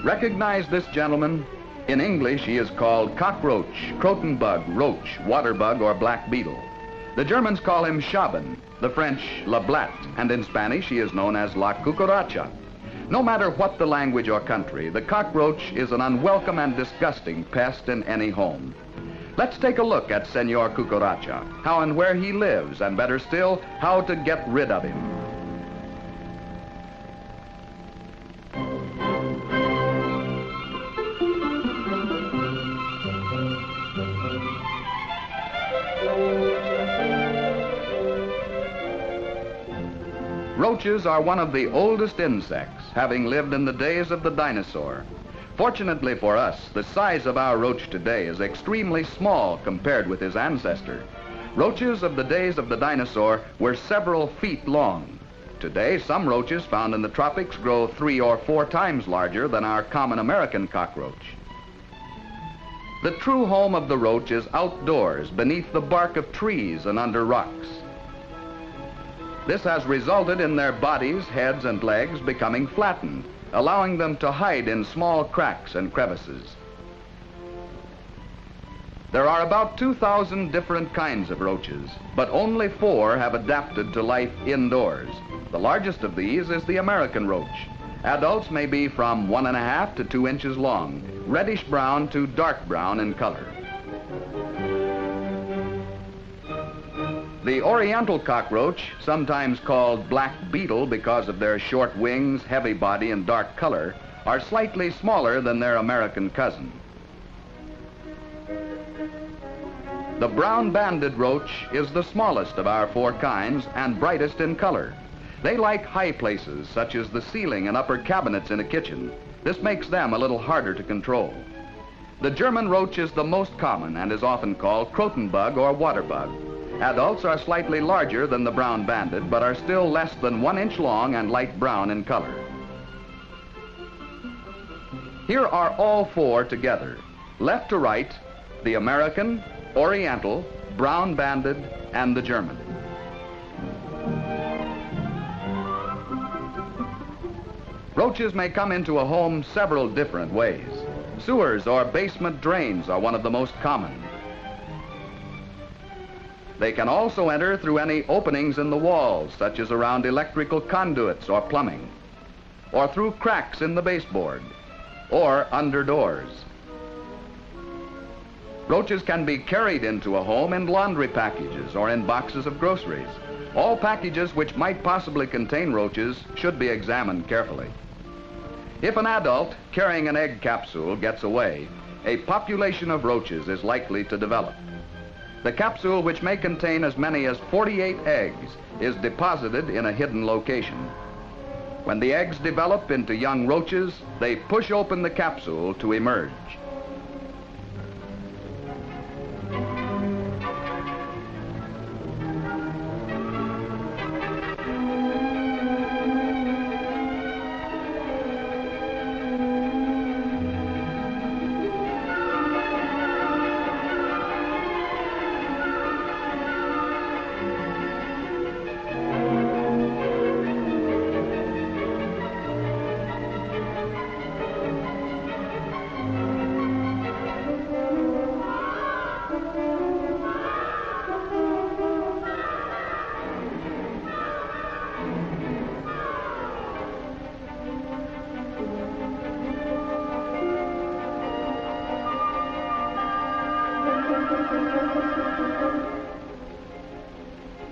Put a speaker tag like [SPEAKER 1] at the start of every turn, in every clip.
[SPEAKER 1] Recognize this gentleman? In English, he is called cockroach, croton bug, roach, water bug, or black beetle. The Germans call him Schaben, the French la blatte, and in Spanish he is known as la cucaracha. No matter what the language or country, the cockroach is an unwelcome and disgusting pest in any home. Let's take a look at Senor Cucaracha, how and where he lives, and better still, how to get rid of him. Roaches are one of the oldest insects, having lived in the days of the dinosaur. Fortunately for us, the size of our roach today is extremely small compared with his ancestor. Roaches of the days of the dinosaur were several feet long. Today, some roaches found in the tropics grow 3 or 4 times larger than our common American cockroach. The true home of the roach is outdoors, beneath the bark of trees and under rocks. This has resulted in their bodies, heads, and legs becoming flattened, allowing them to hide in small cracks and crevices. There are about 2,000 different kinds of roaches, but only 4 have adapted to life indoors. The largest of these is the American roach. Adults may be from 1.5 to 2 inches long, reddish brown to dark brown in color. The oriental cockroach, sometimes called black beetle because of their short wings, heavy body, and dark color, are slightly smaller than their American cousin. The brown-banded roach is the smallest of our 4 kinds and brightest in color. They like high places, such as the ceiling and upper cabinets in a kitchen. This makes them a little harder to control. The German roach is the most common and is often called croton bug or water bug. Adults are slightly larger than the brown-banded, but are still less than 1 inch long and light brown in color. Here are all 4 together. Left to right, the American, Oriental, brown-banded, and the German. Roaches may come into a home several different ways. Sewers or basement drains are one of the most common. They can also enter through any openings in the walls, such as around electrical conduits or plumbing, or through cracks in the baseboard, or under doors. Roaches can be carried into a home in laundry packages or in boxes of groceries. All packages which might possibly contain roaches should be examined carefully. If an adult carrying an egg capsule gets away, a population of roaches is likely to develop. The capsule, which may contain as many as 48 eggs, is deposited in a hidden location. When the eggs develop into young roaches, they push open the capsule to emerge.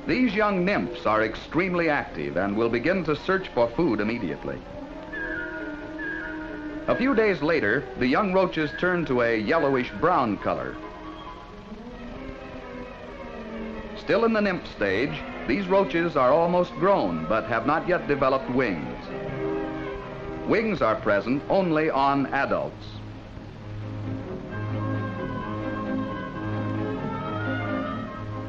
[SPEAKER 1] These young nymphs are extremely active and will begin to search for food immediately. A few days later, the young roaches turn to a yellowish-brown color. Still in the nymph stage, these roaches are almost grown but have not yet developed wings. Wings are present only on adults.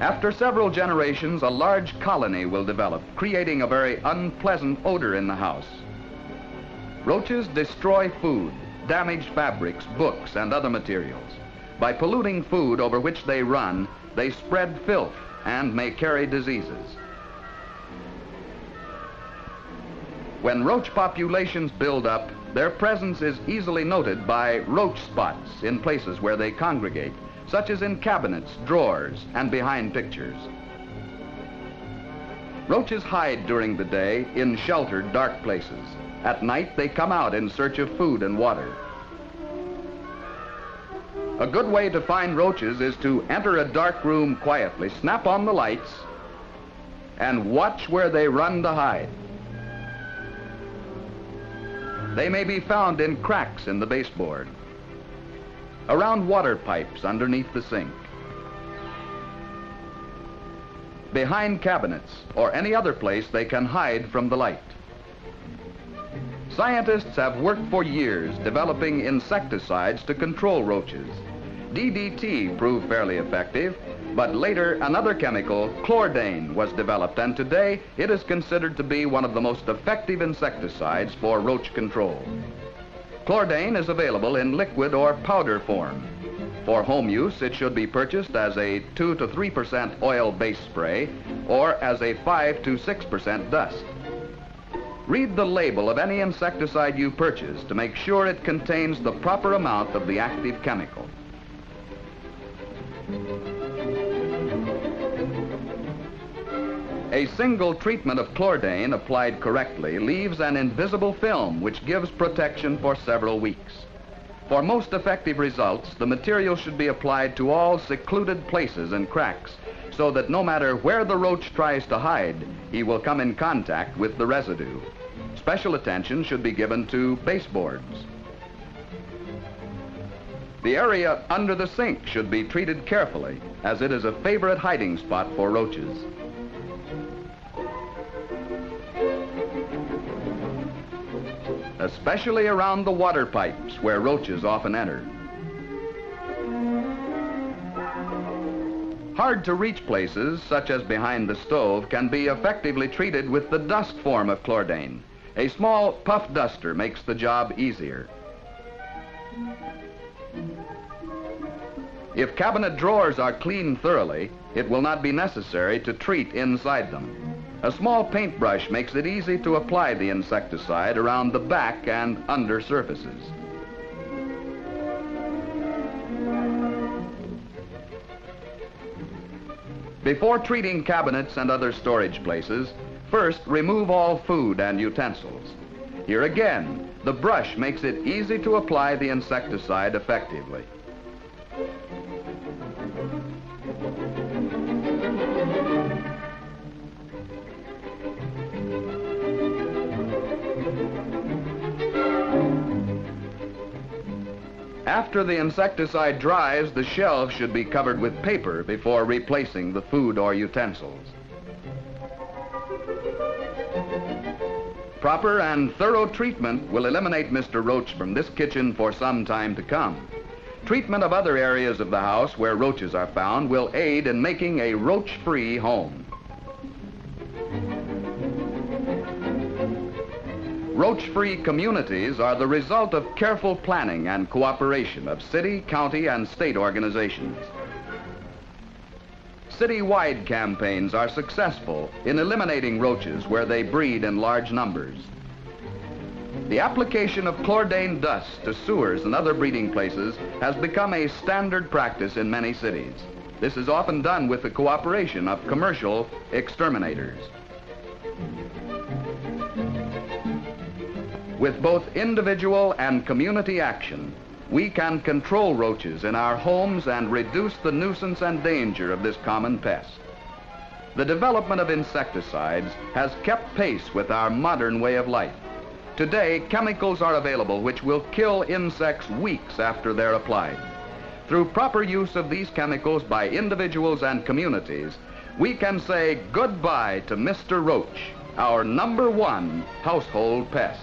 [SPEAKER 1] After several generations, a large colony will develop, creating a very unpleasant odor in the house. Roaches destroy food, damage fabrics, books, and other materials. By polluting food over which they run, they spread filth and may carry diseases. When roach populations build up, Their presence is easily noted by roach spots in places where they congregate, such as in cabinets, drawers, and behind pictures. Roaches hide during the day in sheltered, dark places. At night, they come out in search of food and water. A good way to find roaches is to enter a dark room quietly, snap on the lights, and watch where they run to hide. They may be found in cracks in the baseboard, around water pipes underneath the sink, behind cabinets, or any other place they can hide from the light. Scientists have worked for years developing insecticides to control roaches. DDT proved fairly effective, but later another chemical, chlordane, was developed, and today it is considered to be one of the most effective insecticides for roach control. Chlordane is available in liquid or powder form. For home use, it should be purchased as a 2 to 3% oil-based spray or as a 5 to 6% dust. Read the label of any insecticide you purchase to make sure it contains the proper amount of the active chemical. A single treatment of chlordane applied correctly leaves an invisible film which gives protection for several weeks. For most effective results, the material should be applied to all secluded places and cracks so that no matter where the roach tries to hide, he will come in contact with the residue. Special attention should be given to baseboards. The area under the sink should be treated carefully, as it is a favorite hiding spot for roaches. Especially around the water pipes where roaches often enter. Hard to reach places, such as behind the stove, can be effectively treated with the dust form of chlordane. A small puff duster makes the job easier. If cabinet drawers are cleaned thoroughly, it will not be necessary to treat inside them. A small paintbrush makes it easy to apply the insecticide around the back and under surfaces. Before treating cabinets and other storage places, first remove all food and utensils. Here again, the brush makes it easy to apply the insecticide effectively. After the insecticide dries, the shelves should be covered with paper before replacing the food or utensils. Proper and thorough treatment will eliminate Mr. Roach from this kitchen for some time to come. Treatment of other areas of the house where roaches are found will aid in making a roach-free home. Roach-free communities are the result of careful planning and cooperation of city, county, and state organizations. City-wide campaigns are successful in eliminating roaches where they breed in large numbers. The application of chlordane dust to sewers and other breeding places has become a standard practice in many cities. This is often done with the cooperation of commercial exterminators. With both individual and community action, we can control roaches in our homes and reduce the nuisance and danger of this common pest. The development of insecticides has kept pace with our modern way of life. Today, chemicals are available which will kill insects weeks after they're applied. Through proper use of these chemicals by individuals and communities, we can say goodbye to Mr. Roach, our #1 household pest.